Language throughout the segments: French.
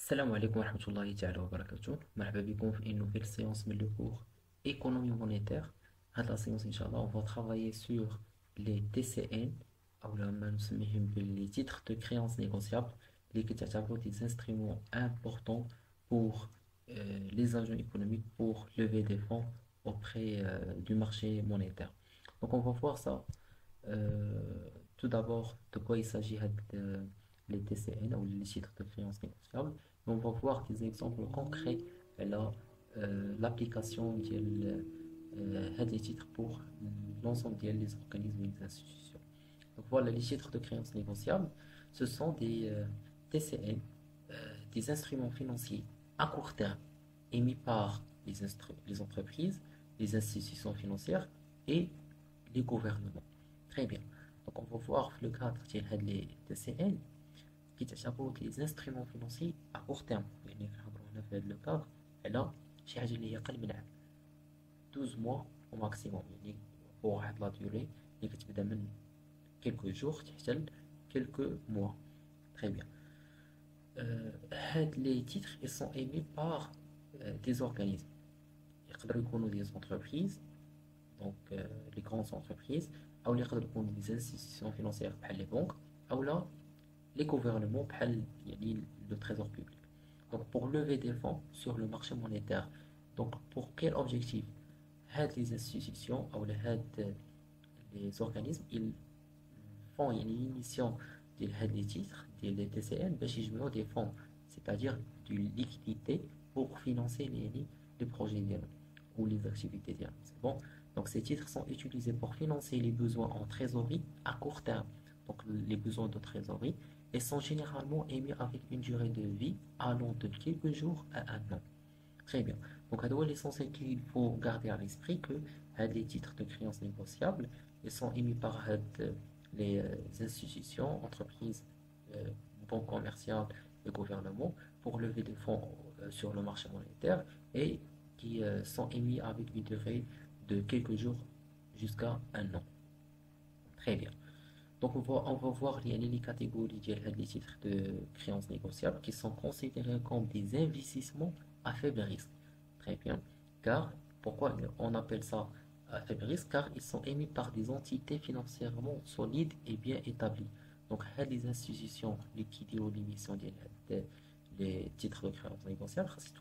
السلام عليكم ورحمة الله تعالى وبركاته. مرحبا بكم في une nouvelle séance من le cours économie monétaire. هاد la séance إن شاء الله on va travailler sur les TCN أو ما نسميهم les titres de créance négociables اللي كتعتبروا des instruments importants pour les agents économiques pour lever des fonds auprès du marché monétaire. Donc on va voir ça. Tout d'abord, de quoi il s'agit les TCN ou les titres de créance négociables. On va voir des exemples concrets et là l'application des titres pour l'ensemble des organismes et des institutions. Donc voilà, les titres de créance négociables, ce sont des TCN, des instruments financiers à court terme émis par les entreprises, les institutions financières et les gouvernements. Très bien. Donc on va voir le cadre des TCN qui تعتبروا les instruments financiers à court terme. يعني كنهضروا هنا في هذا لو كادر على شي حاجه اللي هي قل من عام 12 mois au maximum. يعني pour واحد لا durée اللي كتبدا من quelques jours حتى ل quelques mois. Très bien. Les titres ils sont émis par des organismes. يقدروا يكونوا des entreprises, donc les grandes entreprises, ou les institutions financières بحال les banques, ou là les gouvernements بحال le trésor public. Donc pour lever des fonds sur le marché monétaire. Donc pour quel objectif? Les institutions ou les organismes ils font une émission des titres des TCN باش يجمعوا des fonds, c'est-à-dire de liquidité pour financer les projets ou les activités ديالهم. C'est bon? Donc ces titres sont utilisés pour financer les besoins en trésorerie à court terme. Donc les besoins de trésorerie et sont généralement émis avec une durée de vie allant de quelques jours à un an. Très bien. Donc, l'essentiel qu'il faut garder à l'esprit que les titres de créance négociables ils sont émis par les institutions, entreprises, banques commerciales et gouvernements pour lever des fonds sur le marché monétaire et qui sont émis avec une durée de quelques jours jusqu'à un an. Très bien. Donc on va voir les catégories des titres de créances négociables qui sont considérés comme des investissements à faible risque. Très bien. Car, pourquoi on appelle ça à faible risque? Car ils sont émis par des entités financièrement solides et bien établies. Donc les institutions liquidées ou l'émission des titres de créances négociables, c'est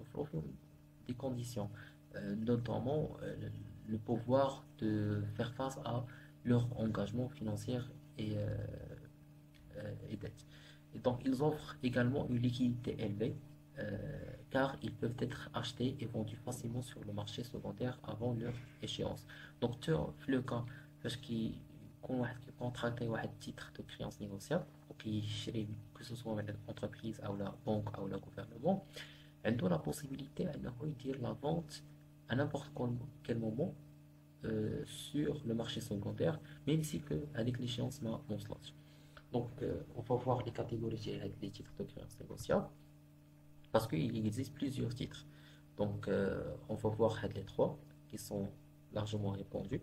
des conditions, notamment le pouvoir de faire face à leur engagement financier et, dette. Et donc, ils offrent également une liquidité élevée car ils peuvent être achetés et vendus facilement sur le marché secondaire avant leur échéance. Donc, في le cas parce qu'il يكون واحد كيكونتراكتي واحد titre de créance négociable وكيشري que ce soit من entreprise ou la banque ou le gouvernement, عنده la possibilité انه يدير la vente à n'importe quel moment sur le marché secondaire, même si que avec l'échéance ma slot. Donc, on va voir les catégories des titres de créance négociable parce qu'il existe plusieurs titres. Donc, on va voir les trois qui sont largement répandus.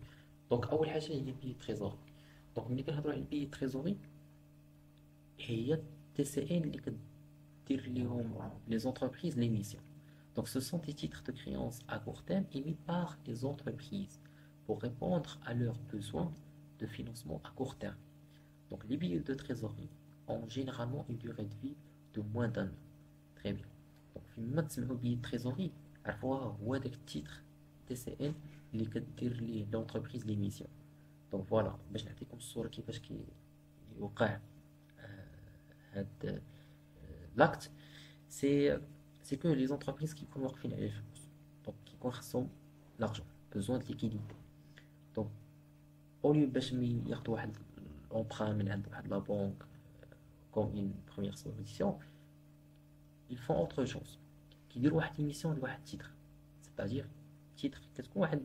Donc, أول حاجة هي البيي تريزوري. Donc, ملي كنهضروا على البيي تريزوري هي TCN اللي كدير ليهم les entreprises l'émission. Donc, ce sont des titres de créance à court terme émis par les entreprises pour répondre à leurs besoins de financement à court terme. Donc les billets de trésorerie ont généralement une durée de vie de moins d'un an. Très bien. Donc فيما تسمعوا بيي de trésorerie عرفوها هو داك التيتر TCN اللي كدير ليه l'entreprise l'émission. Donc voilà باش نعطيكم الصورة كيفاش كيوقع هاد l'acte. C'est que les entreprises qui يكونوا واقفين على الفلوس donc كيكون خاصهم l'argent, besoin de liquidité. Donc au lieu باش ياخدوا واحد emprunt من عند واحد la banque comme une première solution, ils font autre chose. كيديروا واحد émission لواحد titre, c'est-à-dire titre كتكون واحد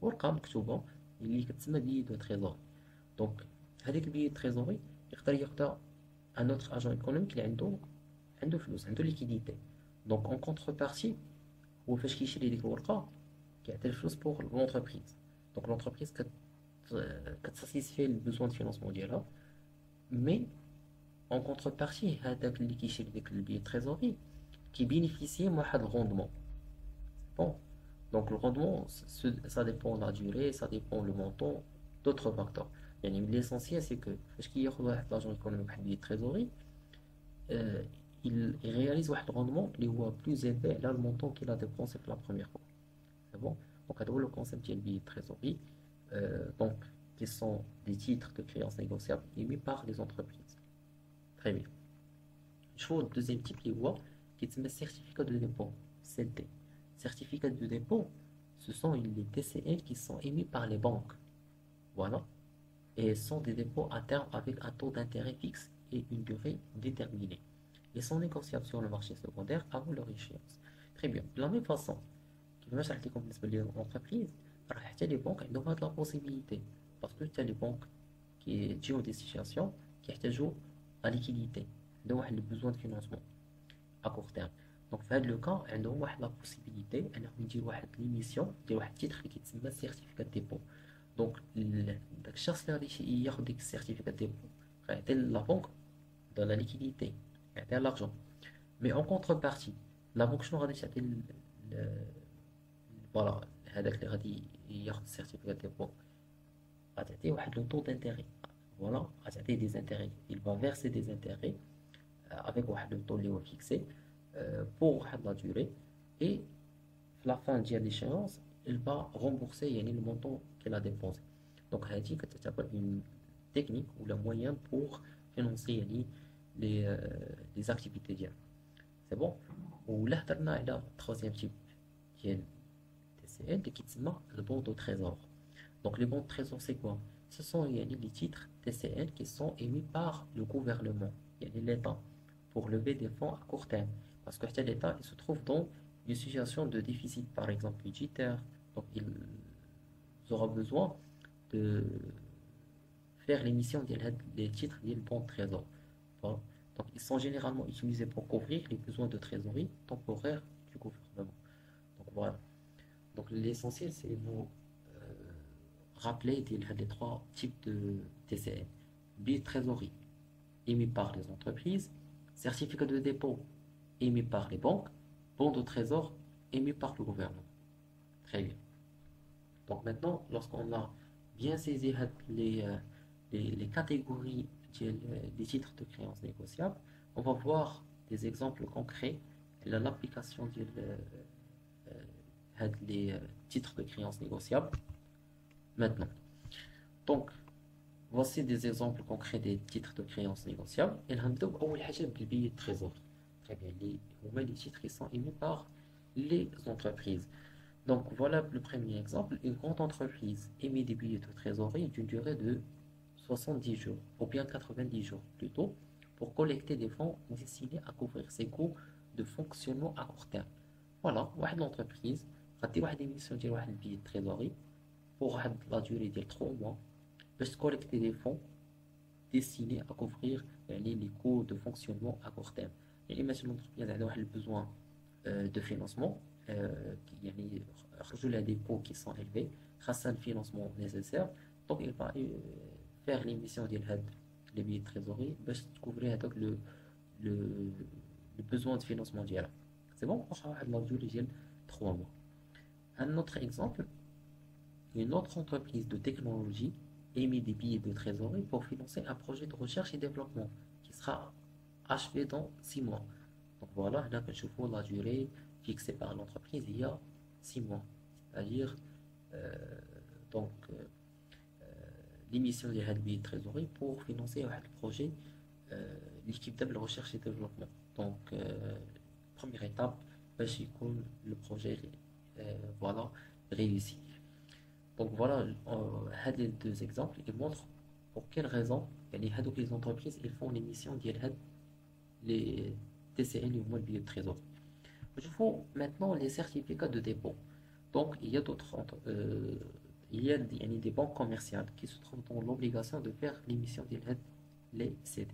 ورقة مكتوبة اللي كتسمى بيي دو تريزوري. دونك هذيك البيي دو تريزوري يقدر ياخدها ان اوتر اجون ايكونوميك اللي عنده فلوس عنده ليكيديتي. دونك اون كونتربارتي هو فاش كيشري ديك الورقة كيعطي الفلوس بوغ لونتربريز. دونك لونتربريز كتساتيسفي البوزوان دو فينونسمون ديالها مي اون كونتربارتي هذاك اللي كيشري ديك البيي تريزوري qui bénéficient de rendement. Bon. Donc le rendement, ça dépend de la durée, ça dépend le montant, d'autres facteurs. يعني l'essentiel c'est que فاش كياخذ واحد l'argent économique واحد billet de trésorerie, euh, il réalise واحد rendement اللي هو plus élevé là le montant qu'il a dépensé pour la première fois. C'est bon? Donc هذا هو le concept ديال billet de trésorerie. Donc qui sont des titres de créances négociables émis par les entreprises. Très bien. Je vois le deuxième type اللي هو كيتسمى certificat de dépôt, CD. Certificats de dépôt, ce sont les TCL qui sont émis par les banques. Voilà. Et sont des dépôts à terme avec un taux d'intérêt fixe et une durée déterminée. Ils sont négociables sur le marché secondaire avant leur échéance. Très bien. De la même façon, كيفاش عطيت لكم بالنسبة للانتربريز راه حتى les banques عندهم هاد la possibilité parce que حتى les banques qui تجيو des situations كيحتاجوا à liquidité عندهم واحد le besoin de financement à court terme. Donc في هذا لو كان عندهم واحد لا بوسيبيليتي انهم يديروا واحد ليميسيون ديال واحد التيتر اللي كيتسمى سيرتيفيكات ديبو. دونك داك الشخص اللي غادي ياخذ ديك السيرتيفيكات ديبو غيعطي لا بنك دو لا ليكيديتي يعطيها لارجون مي اون كونتر بارتي لا بنك شنو غادي تعطي فوالا هذاك اللي غادي ياخذ السيرتيفيكات ديبو غتعطيه واحد لو طو دانتيري فوالا غتعطيه دي زانتيري il va verser des intérêts avec واحد لو طو اللي هو فيكسي pour la durée et à la fin de l'échéance il va rembourser le montant qu'il a dépensé. Donc c'est une technique ou le moyen pour financer les activités diables. C'est bon. Ou là on a le troisième type qui est TCL qui est le bon de trésor. Donc les bons de trésor c'est quoi? Ce sont les titres TCL qui sont émis par le gouvernement, l'État, pour lever des fonds à court terme. Parce que l'État il se trouve dans une situation de déficit, par exemple budgétaire. Donc il aura besoin de faire l'émission des titres des bons de trésor. Voilà. Donc ils sont généralement utilisés pour couvrir les besoins de trésorerie temporaire du gouvernement. Donc voilà. Donc l'essentiel c'est vous rappeler les trois types de TCN. Billets de trésorerie émis par les entreprises, certificats de dépôt émis par les banques, bons de trésor émis par le gouvernement. Très bien. Donc maintenant, lorsqu'on a bien saisi les catégories des titres de créances négociables, on va voir des exemples concrets de l'application des titres de créances négociables. Maintenant, donc, voici des exemples concrets des titres de créances négociables. Et nous avons le billet de trésor. Très bien, les titres qui sont émis par les entreprises. Donc voilà le premier exemple. Une grande entreprise émet des billets de trésorerie d'une durée de 70 jours, ou bien 90 jours plutôt, pour collecter des fonds destinés à couvrir ses coûts de fonctionnement à court terme. Voilà, une entreprise a une émission de billet de trésorerie pour la durée de 3 mois, pour collecter des fonds destinés à couvrir les coûts de fonctionnement à court terme. Et imagine l'entreprise a besoin de financement, il y a des coûts qui sont élevés grâce à le financement nécessaire, donc il va faire l'émission des billets de trésorerie pour couvrir le besoin de financement dial. C'est bon, on va la durée de 3 mois. Un autre exemple, une autre entreprise de technologie émet des billets de trésorerie pour financer un projet de recherche et développement qui sera achevé dans 6 mois. Donc voilà, là je vois la durée fixée par l'entreprise il y a 6 mois. C'est-à-dire donc l'émission des billets de trésorerie pour financer un projet l'équipe de recherche et développement. Donc première étape, le projet voilà, réussi. Donc voilà, les deux exemples, ils montrent pour quelles raisons les entreprises ils font l'émission les TCL ou le billet de trésor. Il faut maintenant les certificats de dépôt. Donc il y a il y a des banques commerciales qui se trouvent dans l'obligation de faire l'émission les CD.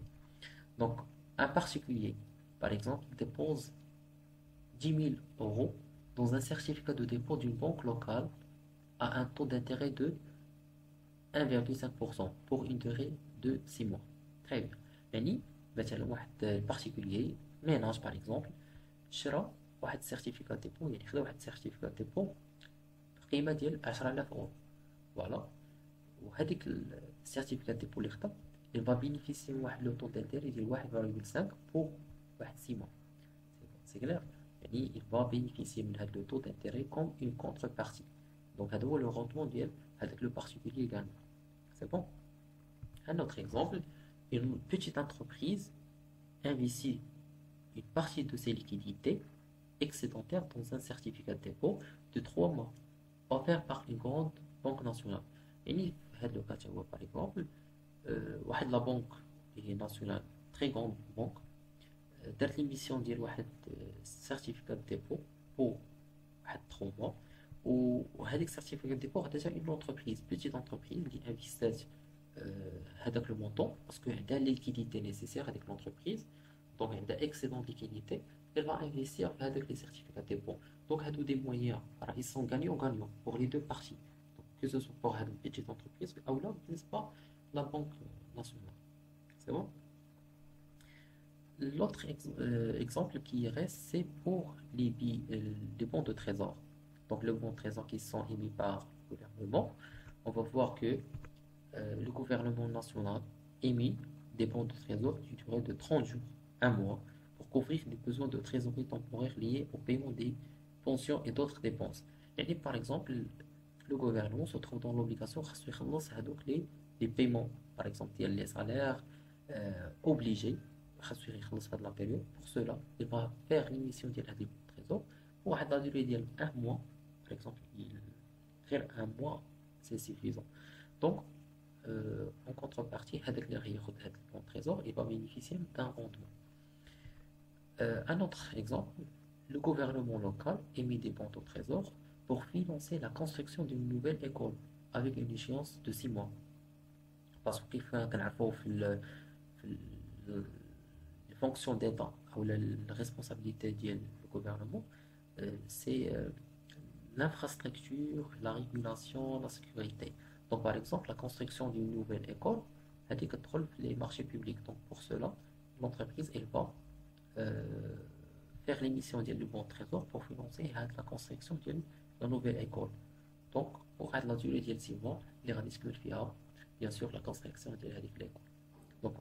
Donc un particulier, par exemple, dépose 10 000 euros dans un certificat de dépôt d'une banque locale à un taux d'intérêt de 1,5% pour une durée de 6 mois. Très bien. يعني مثلا واحد particulier, ménage par exemple, شرا واحد سيرتيفيكات ديبو، يعني خدا واحد سيرتيفيكات ديبو بقيمة ديال 10000 أورو. فوالا، وهذيك السيرتيفيكات ديبو اللي خدا il va bénéficier من واحد لو طو دانتيري ديال 1,5 pour واحد 6 mois. سي كلير، يعني il va bénéficier من هاد لو طو دانتيري comme une contrepartie. دونك هذا هو لو روندمون ديال هذاك لو بارتيكولي غان. سي بون. Un autre exemple, une petite entreprise investit une partie de ses liquidités excédentaires dans un certificat de dépôt de 3 mois offert par une grande banque nationale. يعني في هذا لو كا هو par exemple واحد لا بنك اللي هي ناسيونال تري غون بنك دارت لي ميسيون ديال واحد سيرتيفيكات ديبو بو واحد 3 موا، وهذيك سيرتيفيكات ديبو خداتها اون اونتربريز بيتيت انتربريز اللي انفستات هذاك لو مونطون باسكو عندها ليكيديتي نيسيسير هذيك لونتربريز، دونك عندها اكسيدون ليكيديتي elle va investir في هذوك لي سيرتيفيكات ديبو. دونك هادو دي مويان راه ils sont gagnants gagnants pour les deux parties، que ce soit pour هاد بيتيت انتربريز او لا بالنسبه la Banque nationale. C'est bon? L'autre exemple qui reste, c'est pour les bons de trésor. Donc, les bons de trésor qui sont émis par le gouvernement, on va voir que le gouvernement national émet des bons de trésor d'une durée de 30 jours, un mois, pour couvrir les besoins de trésorerie temporaire liés au paiement des pensions et d'autres dépenses. Et par exemple, le gouvernement se trouve dans l'obligation de les paiements, par exemple, les salaires obligés, la période. Pour cela, il va faire l'émission de la trésor pour la durée d'un mois, par exemple, faire un mois, c'est suffisant. Donc, en contrepartie, avec le trésor, il va bénéficier d'un rendement. Un autre exemple, le gouvernement local émet des bons au trésor pour financer la construction d'une nouvelle école avec une échéance de 6 mois. Parce qu'il faut que les fonctions d'État ou la responsabilité du gouvernement, c'est l'infrastructure, la régulation, la sécurité. Donc, par exemple, la construction d'une nouvelle école, elle contrôle les marchés publics. Donc, pour cela, l'entreprise, elle va faire l'émission du bon trésor pour financer la construction de la nouvelle école. Donc, pour la durée de 6 mois, il va discuter bien sûr la construction de l'école. Donc,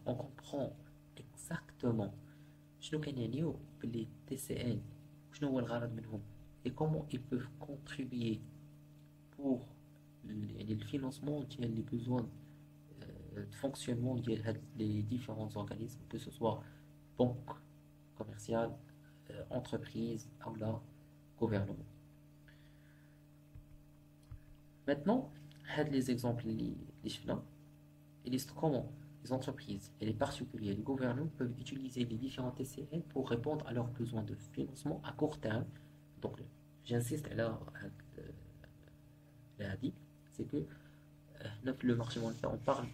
on comprend exactement شنو كنعنيو باللي TCN شنو هو الغرض منهم et comment ils peuvent contribuer pour le financement ديال les besoins de fonctionnement ديال les différents organismes, que ce soit banque commerciale, entreprise ou la gouvernement. Maintenant, les exemples les chefs illustrent comment les entreprises et les particuliers et les gouvernements peuvent utiliser les différents TCN pour répondre à leurs besoins de financement à court terme. Donc, j'insiste là, c'est que le marché monétaire, on parle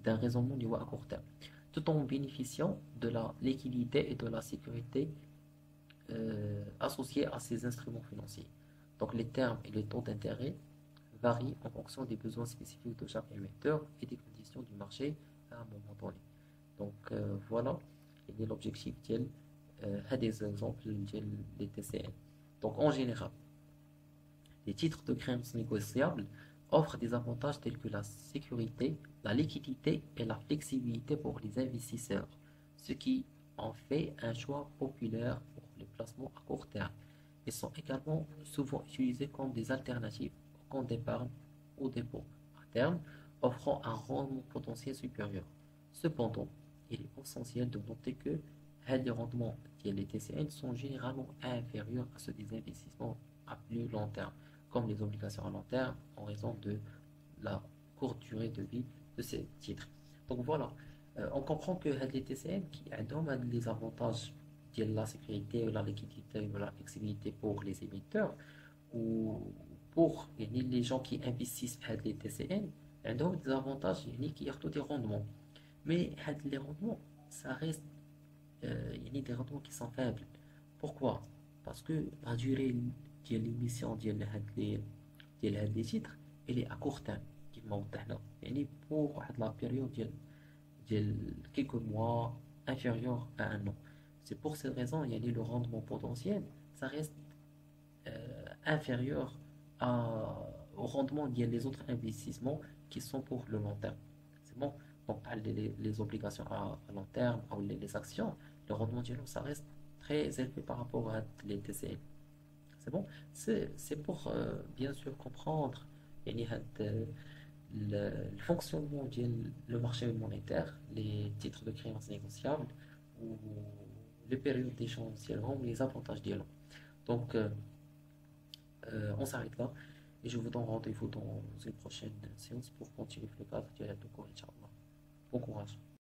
d'un raisonnement du à court terme, tout en bénéficiant de la liquidité et de la sécurité associées à ces instruments financiers. Donc, les termes et les taux d'intérêt varient en fonction des besoins spécifiques de chaque émetteur et des conditions du marché à un moment donné. Donc voilà, et l'objectif des exemples des TCN. Donc en général, les titres de créances négociables offrent des avantages tels que la sécurité, la liquidité et la flexibilité pour les investisseurs, ce qui en fait un choix populaire pour les placements à court terme. Ils sont également souvent utilisés comme des alternatives compte d'épargne ou dépôt à terme, offrant un rendement potentiel supérieur. Cependant, il est essentiel de noter que les rendements des TCN sont généralement inférieurs à ceux des investissements à plus long terme, comme les obligations à long terme, en raison de la courte durée de vie de ces titres. Donc voilà, on comprend que les TCN qui ont les avantages de la sécurité, la liquidité, la flexibilité pour les émetteurs, ou pour les gens qui investissent dans les TCN, ils ont des avantages qui ont des rendements. Mais les rendements, ça reste des rendements qui sont faibles. Pourquoi? Parce que la durée de l'émission des titres, elle est à court terme. Pour la période de quelques mois, inférieur à un an. C'est pour cette raison, il y a le rendement potentiel, ça reste inférieur au rendement des autres investissements qui sont pour le long terme. C'est bon? Donc, les obligations à long terme, ou les actions, le rendement dialogue, ça reste très élevé par rapport à les TCL. C'est bon? C'est pour bien sûr comprendre يعني le fonctionnement du marché monétaire, les titres de créances négociables ou les périodes d'échange ديالهم, les avantages d'ILO. Donc, on s'arrête là et je vous donne rendez-vous dans une prochaine séance pour continuer le cadre de la cours, Inch'Allah. Bon courage.